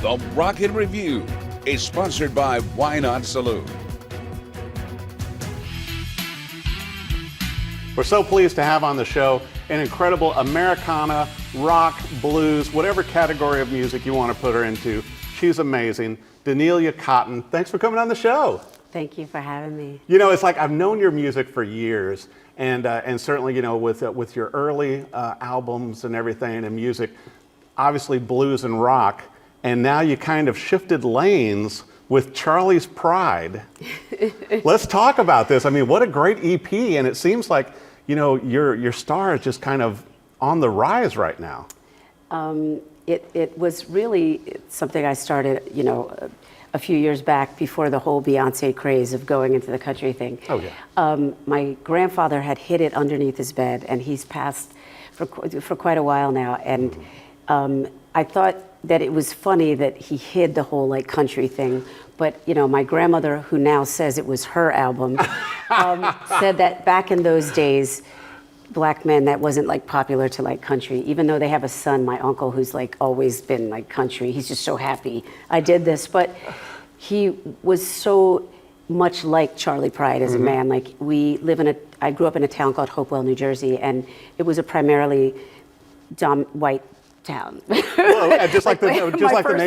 The Rocket Review is sponsored by Why Not Saloon. We're so pleased to have on the show an incredible Americana, rock, blues, whatever category of music you want to put her into. She's amazing. Danielia Cotton, thanks for coming on the show. Thank you for having me. You know, it's like I've known your music for years, and certainly, you know, with your early albums and everything and music, obviously blues and rock, and now you kind of shifted lanes with Charley Pride. Let's talk about this. I mean, what a great EP, and it seems like, you know, your star is just kind of on the rise right now. It was really something I started, you know, a few years back before the whole Beyonce craze of going into the country thing. Oh, yeah. My grandfather had hid it underneath his bed, and he's passed for quite a while now. And I thought that it was funny that he hid the whole like country thing. But you know, my grandmother, who now says it was her album, said that back in those days, black men, that wasn't like popular to like country. Even though they have a son, my uncle, who's like always been like country. He's just so happy I did this. But he was so much like Charley Pride as a man. Like I grew up in a town called Hopewell, New Jersey, and it was a primarily white town. Well, just like the name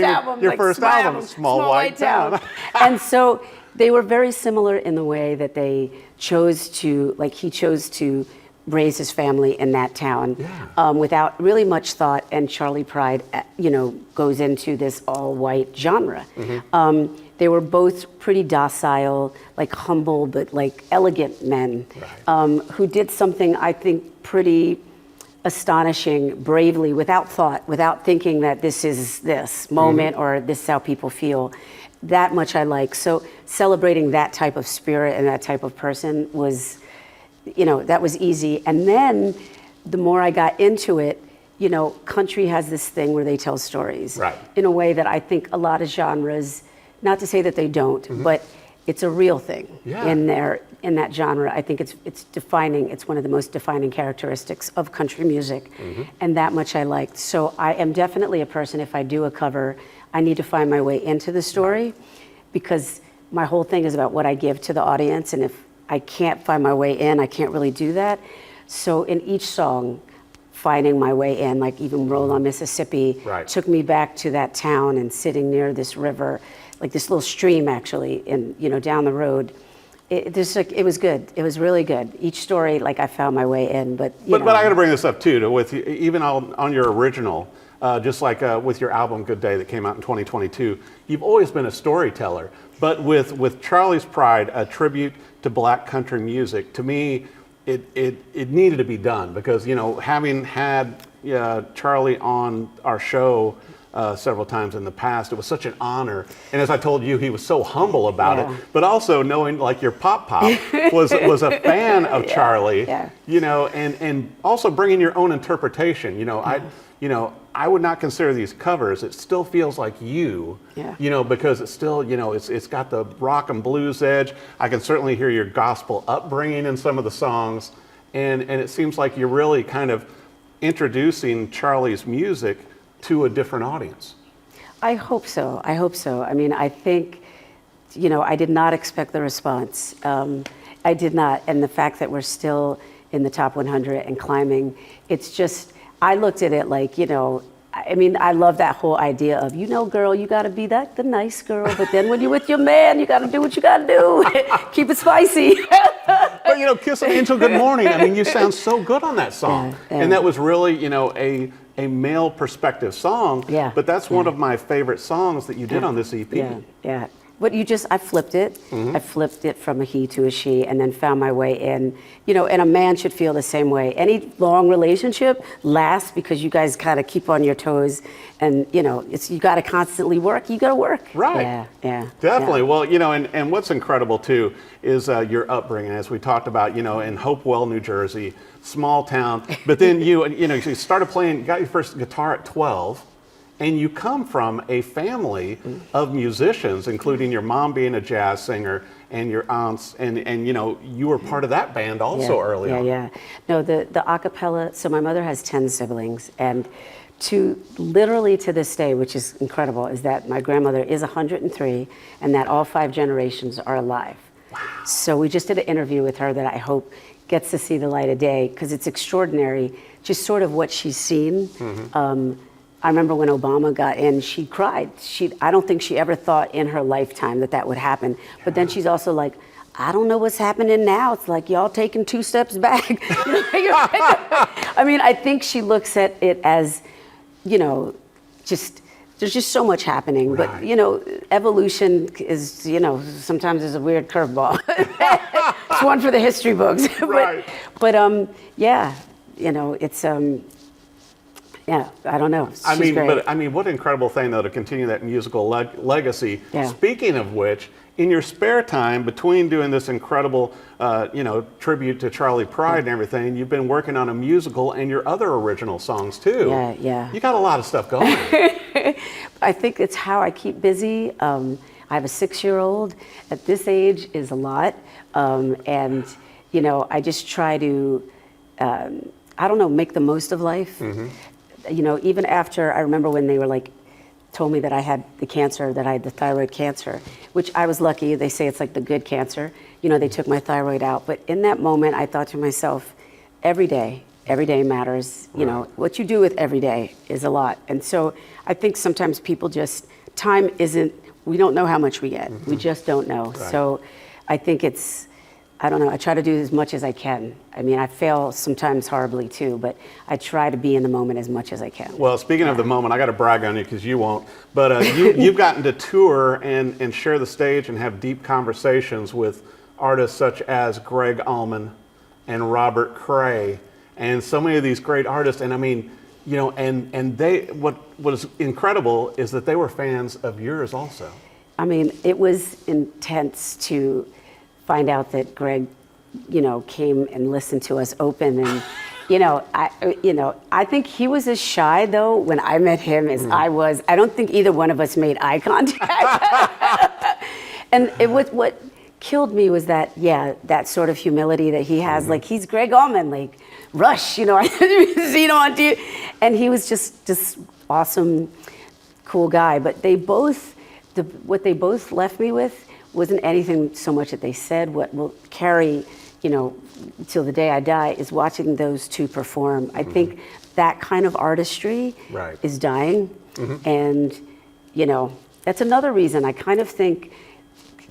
album, of your like first album, Small White Town. And so they were very similar in the way that they chose to, like he chose to raise his family in that town without really much thought. And Charley Pride, you know, goes into this all-white genre. They were both pretty docile, like humble, but like elegant men who did something, I think, pretty astonishing, bravely, without thought, without thinking that this is this moment or this is how people feel. That much I like. So celebrating that type of spirit and that type of person was, you know, that was easy. And then the more I got into it, you know, country has this thing where they tell stories in a way that I think a lot of genres, not to say that they don't, but it's a real thing in that genre. I think it's defining. It's one of the most defining characteristics of country music, and that much I liked. So I am definitely a person, if I do a cover, I need to find my way into the story, because my whole thing is about what I give to the audience, and if I can't find my way in, I can't really do that. So in each song, finding my way in, like even Roll on Mississippi, took me back to that town and sitting near this river, like this little stream actually, in, you know, down the road. It was good. It was really good. Each story, like I found my way in, but I got to bring this up too, with even on your original, just like with your album Good Day that came out in 2022, you've always been a storyteller. But with Charley Pride, a tribute to black country music, to me, it needed to be done, because, you know, having had Charley on our show several times in the past, it was such an honor. And as I told you, he was so humble about it. But also knowing, like, your pop was a fan of Charley, you know, and also bringing your own interpretation. You know, I would not consider these covers. It still feels like you know, because it's still, you know, it's got the rock and blues edge. I can certainly hear your gospel upbringing in some of the songs, and it seems like you're really kind of introducing Charley's music to a different audience. I hope so. I mean, I think, you know, I did not expect the response. I did not. And the fact that we're still in the top 100 and climbing, it's just, I looked at it like, you know, I mean, I love that whole idea of, you know, girl, you got to be the nice girl, but then when you're with your man, you got to do what you got to do. Keep it spicy. But, you know, Kiss an Angel Good Morning, I mean, you sound so good on that song. And that was really, you know, a male perspective song, but that's one of my favorite songs that you did on this EP. But I flipped it. I flipped it from a he to a she, and then found my way in. You know, and a man should feel the same way. Any long relationship lasts because you guys kind of keep on your toes, and you know, you got to constantly work. You got to work. Right. Yeah. Definitely. Well, you know, and what's incredible too is your upbringing, as we talked about. You know, in Hopewell, New Jersey, small town. But then you started playing. You got your first guitar at 12. And you come from a family of musicians, including your mom being a jazz singer and your aunts, and you know, you were part of that band also early on. No, the a cappella, so my mother has 10 siblings, and to literally to this day, which is incredible, is that my grandmother is 103 and that all 5 generations are alive. Wow. So we just did an interview with her that I hope gets to see the light of day, because it's extraordinary, just sort of what she's seen. I remember when Obama got in, she cried. I don't think she ever thought in her lifetime that would happen. But then she's also like, I don't know what's happening now. It's like y'all taking 2 steps back. I mean, I think she looks at it as, there's just so much happening. Right. But, evolution is, sometimes is a weird curveball. It's one for the history books. Right. but yeah, it's, yeah, I don't know. She's great. But what an incredible thing, though, to continue that musical legacy. Yeah. Speaking of which, in your spare time, between doing this incredible, tribute to Charley Pride and everything, you've been working on a musical and your other original songs, too. Yeah. You got a lot of stuff going. I think it's how I keep busy. I have a 6-year-old. At this age is a lot. And, I just try to, make the most of life. Even after, I remember when they were told me that I had the cancer, that I had the thyroid cancer, which I was lucky. They say it's like the good cancer. They took my thyroid out. But in that moment, I thought to myself, every day matters. Right. What you do with every day is a lot. And so I think sometimes people time isn't, we don't know how much we get. We just don't know. Right. So I think I try to do as much as I can. I fail sometimes horribly too, but I try to be in the moment as much as I can. Well, speaking of the moment, I got to brag on you because you won't. But you've gotten to tour and share the stage and have deep conversations with artists such as Greg Allman and Robert Cray and so many of these great artists. And and they, what is incredible is that they were fans of yours also. It was intense to find out that Greg, came and listened to us open, and I think he was as shy though when I met him as I was. I don't think either one of us made eye contact. And what killed me was that sort of humility that he has. He's Greg Allman, Rush, on TV, and he was just this awesome, cool guy. But what they both left me with wasn't anything so much that they said. What will carry, till the day I die is watching those two perform. I think that kind of artistry is dying. And, that's another reason I kind of think,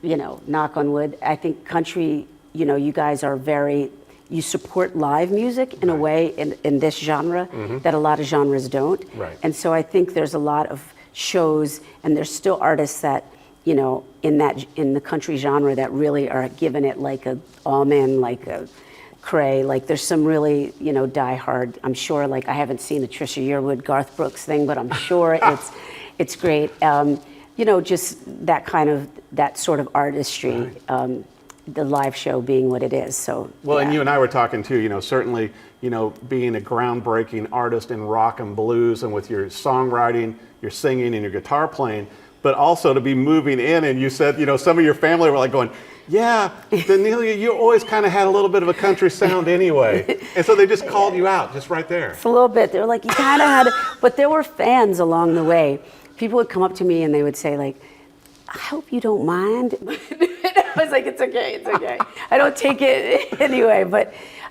knock on wood, I think country, you guys are you support live music in a way in this genre that a lot of genres don't. Right. And so I think there's a lot of shows, and there's still artists that, in the country genre that really are giving it like a Allman, like a Cray, there's some really, die hard. I'm sure, I haven't seen a Trisha Yearwood, Garth Brooks thing, but I'm sure it's great. Just that sort of artistry, the live show being what it is. So well, and you and I were talking too. Certainly, being a groundbreaking artist in rock and blues, and with your songwriting, your singing, and your guitar playing. But also to be moving in, and you said, some of your family were going, yeah, Danielia, you always kind of had a little bit of a country sound anyway. And so they just called you out just right there. It's a little bit. They were like, you kind of had it. But there were fans along the way. People would come up to me and they would say, I hope you don't mind. I was like, it's okay. I don't take it anyway.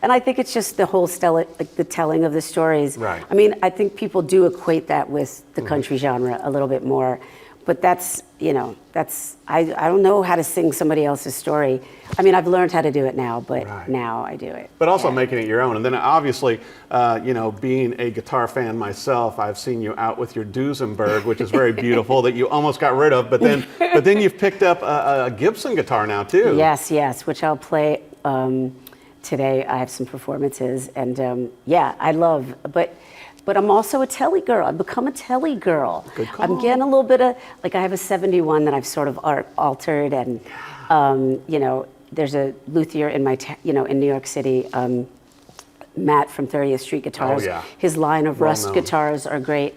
And I think it's just the whole the telling of the stories. Right. I think people do equate that with the country genre a little bit more. But that's, I don't know how to sing somebody else's story. I've learned how to do it now, but now I do it. But also making it your own. And then obviously, being a guitar fan myself, I've seen you out with your Duesenberg, which is very beautiful, that you almost got rid of. But then you've picked up a Gibson guitar now too. Yes, which I'll play today. I have some performances, and I love. But I'm also a telly girl. I've become a telly girl. Good call. I'm getting a little bit of, I have a 71 that I've sort of altered, and, there's a luthier in in New York City, Matt from 30th Street Guitars. Oh, yeah. His line of Well Rust known. guitars are great.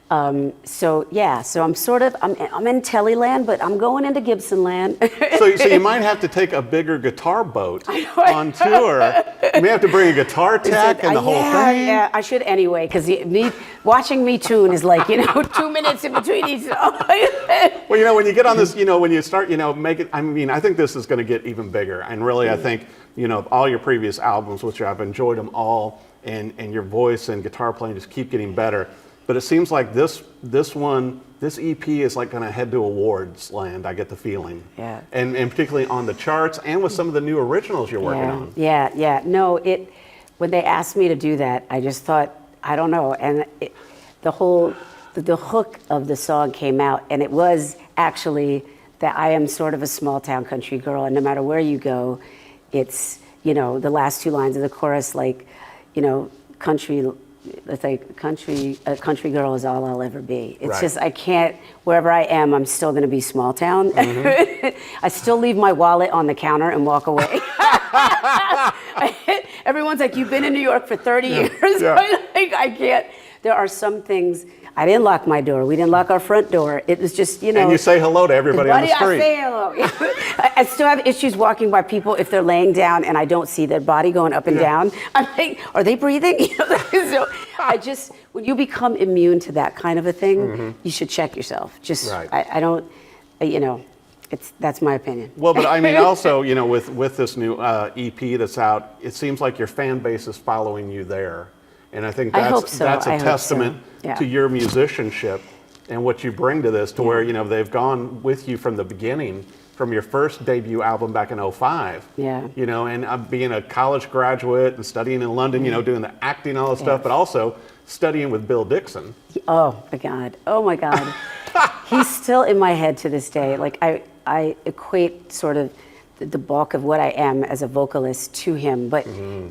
So I'm sort of I'm in Telly land, but I'm going into Gibson land. So you might have to take a bigger guitar boat on tour. You may have to bring a guitar tech and the whole thing. Yeah, I should anyway, because watching me tune is like 2 minutes in between each song. Well, when you get on this, when you start, make it. I mean, I think this is going to get even bigger, and really, I think all your previous albums, which I've enjoyed them all, and your voice and guitar playing just keep getting better. But it seems like this EP is like going to head to awards land. I get the feeling. Yeah. And particularly on the charts and with some of the new originals you're working on. Yeah. No, when they asked me to do that, I just thought, I don't know, and the hook of the song came out, and it was actually that I am sort of a small town country girl, and no matter where you go, it's the last two lines of the chorus, like country. It's like a country girl is all I'll ever be. It's just, I can't, wherever I am, I'm still going to be small town. Mm-hmm. I still leave my wallet on the counter and walk away. Everyone's like, you've been in New York for 30 years. Yeah. Like, I can't. There are some things. I didn't lock my door. We didn't lock our front door. It was just, And you say hello to everybody on the street. I say hello. I still have issues walking by people if they're laying down and I don't see their body going up and down. I'm like, are they breathing? So when you become immune to that kind of a thing, you should check yourself. I don't, that's my opinion. Well, but I mean, also, with this new EP that's out, it seems like your fan base is following you there. And I think that's a testament to your musicianship and what you bring to this, to where they've gone with you from the beginning, from your first debut album back in 2005. Yeah. And being a college graduate and studying in London, doing the acting, all this stuff, but also studying with Bill Dixon. Oh my God. He's still in my head to this day. Like I equate sort of the bulk of what I am as a vocalist to him, but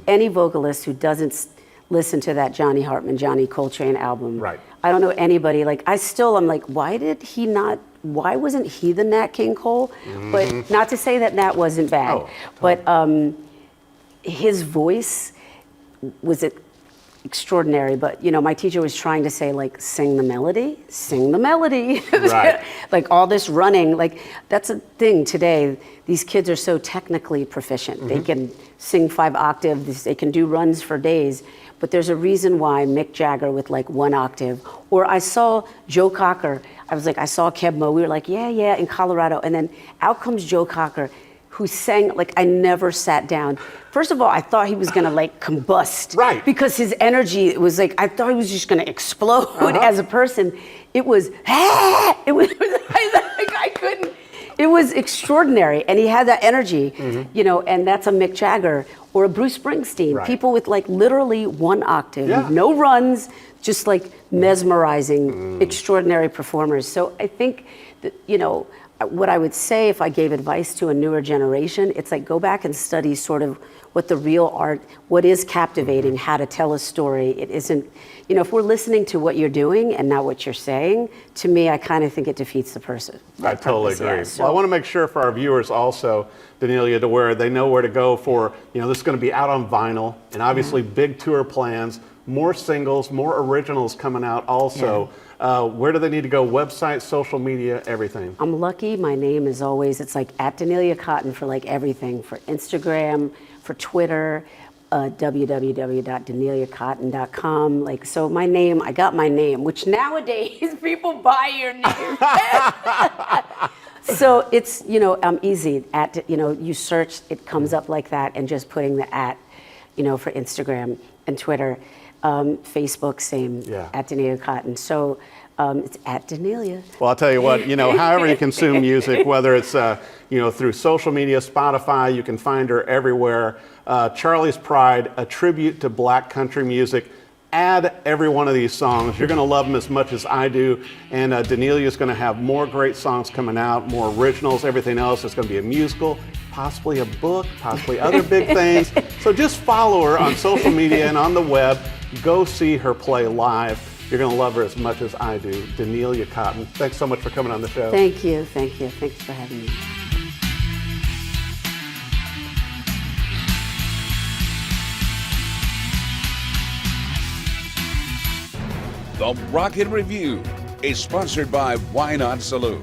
any vocalist who doesn't listen to that Johnny Hartman, Johnny Coltrane album. Right. I don't know anybody, I'm like, why wasn't he the Nat King Cole? But not to say that Nat wasn't bad, but his voice was extraordinary. But, my teacher was trying to say, sing the melody. Right. Like all this running, that's a thing today. These kids are so technically proficient. They can sing 5 octaves, they can do runs for days. But there's a reason why Mick Jagger with 1 octave. Or I saw Joe Cocker. I saw Keb Mo. We were like, yeah, in Colorado. And then out comes Joe Cocker, who sang, I never sat down. First of all, I thought he was going to combust. Right. Because his energy, it was I thought he was just going to explode as a person. It was, I couldn't. It was extraordinary, and he had that energy, and that's a Mick Jagger or a Bruce Springsteen. Right. People with literally 1 octave, no runs, just mesmerizing, extraordinary performers. So I think that, what I would say if I gave advice to a newer generation, it's go back and study sort of what the real art, what is captivating, how to tell a story. It isn't, if we're listening to what you're doing and not what you're saying, to me, I kind of think it defeats the person. I totally agree. Yeah, so. Well, I want to make sure for our viewers also, Danielia, to where they know where to go for, this is going to be out on vinyl, and obviously big tour plans, more singles, more originals coming out also. Yeah. Where do they need to go? Website, social media, everything? I'm lucky. My name is always, it's at Danielia Cotton for everything, for Instagram, for Twitter, www.danieliacotton.com. So my name, I got my name, which nowadays people buy your name. So it's, I'm easy. You search, it comes up like that, and just putting the for Instagram and Twitter. Facebook, same, at Danielia Cotton. So it's at Danielia. Well, I'll tell you what, however you consume music, whether it's, through social media, Spotify, you can find her everywhere. Charley's Pride, a tribute to Black country music. Add every one of these songs. You're going to love them as much as I do. And Danielia is going to have more great songs coming out, more originals, everything else. It's going to be a musical, possibly a book, possibly other big things. So just follow her on social media and on the web. Go see her play live. You're going to love her as much as I do. Danielia Cotton, thanks so much for coming on the show. Thank you. Thanks for having me. The Rocket Review is sponsored by Why Not Saloon.